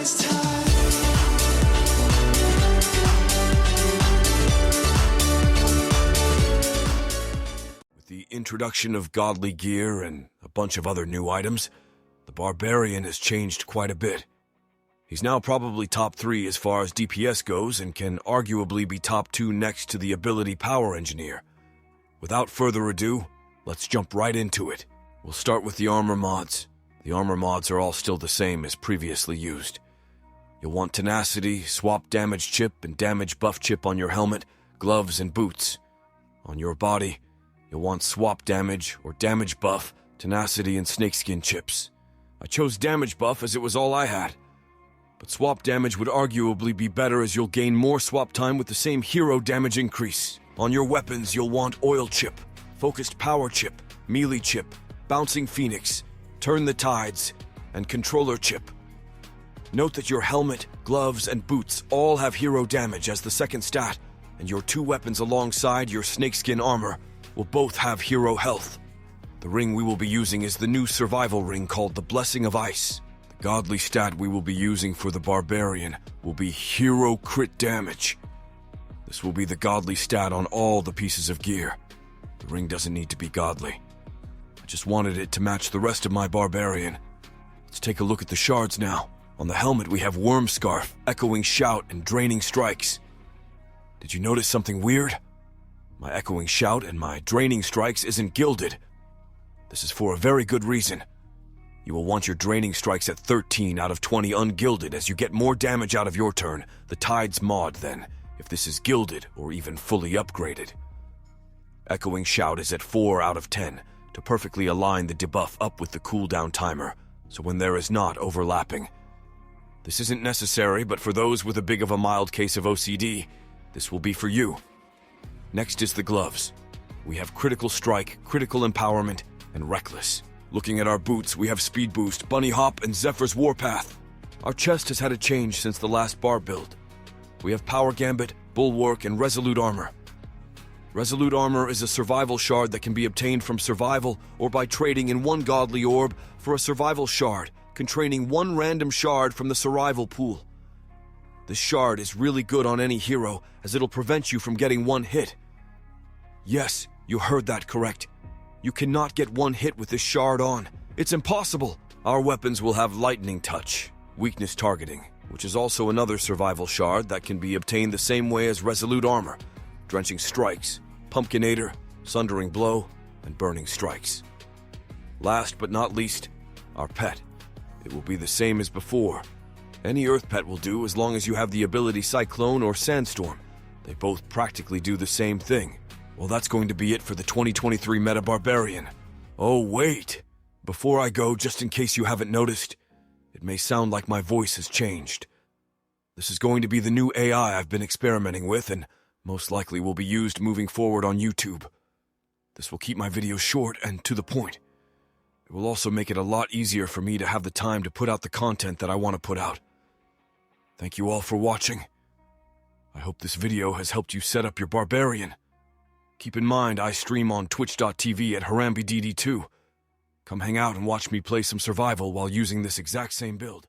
rise tide. With the introduction of godly gear and a bunch of other new items, the Barbarian has changed quite a bit. He's now probably top 3 as far as DPS goes and can arguably be top 2 next to the ability Power Engineer. Without further ado, let's jump right into it. We'll start with the armor mods. The armor mods are all still the same as previously used. You'll want Tenacity, Swap Damage Chip, and Damage Buff Chip on your helmet, gloves, and boots. On your body, you'll want Swap Damage or Damage Buff, Tenacity, and Snakeskin chips. I chose Damage Buff as it was all I had. But Swap Damage would arguably be better as you'll gain more swap time with the same hero damage increase. On your weapons, you'll want Oil Chip, Focused Power Chip, Melee Chip, Bouncing Phoenix, Turn the Tides, and Controller Chip. Note that your helmet, gloves, and boots all have hero damage as the second stat, and your 2 weapons alongside your snakeskin armor will both have hero health. The ring we will be using is the new survival ring called the Blessing of Ice. The godly stat we will be using for the Barbarian will be hero crit damage. This will be the godly stat on all the pieces of gear. The ring doesn't need to be godly. I just wanted it to match the rest of my Barbarian. Let's take a look at the shards now. On the helmet we have Worm Scarf, Echoing Shout, and Draining Strikes. Did you notice something weird? My Echoing Shout and my Draining Strikes isn't gilded. This is for a very good reason. You will want your Draining Strikes at 13 out of 20 ungilded as you get more damage out of your turn, the Tides mod then, if this is gilded or even fully upgraded. Echoing Shout is at 4 out of 10 to perfectly align the debuff up with the cooldown timer, so when there is not overlapping. This isn't necessary, but for those with a bit of a mild case of OCD, this will be for you. Next is the gloves. We have Critical Strike, Critical Empowerment, and Reckless. Looking at our boots, we have Speed Boost, Bunny Hop, and Zephyr's Warpath. Our chest has had a change since the last bar build. We have Power Gambit, Bulwark, and Resolute Armor. Resolute Armor is a survival shard that can be obtained from survival or by trading in 1 godly orb for a survival shard, containing 1 random shard from the survival pool. This shard is really good on any hero as it'll prevent you from getting 1 hit. Yes, you heard that correct. You cannot get 1 hit with this shard on. It's impossible. Our weapons will have Lightning Touch, Weakness Targeting, which is also another survival shard that can be obtained the same way as Resolute Armor, Drenching Strikes, Pumpkinator, Sundering Blow, and Burning Strikes. Last but not least, our pet. It will be the same as before. Any Earth pet will do as long as you have the ability Cyclone or Sandstorm. They both practically do the same thing. Well, that's going to be it for the 2023 Meta Barbarian. Oh, wait! Before I go, just in case you haven't noticed, it may sound like my voice has changed. This is going to be the new AI I've been experimenting with and most likely will be used moving forward on YouTube. This will keep my videos short and to the point. It will also make it a lot easier for me to have the time to put out the content that I want to put out. Thank you all for watching. I hope this video has helped you set up your Barbarian. Keep in mind, I stream on twitch.tv at HarambeDD2. Come hang out and watch me play some survival while using this exact same build.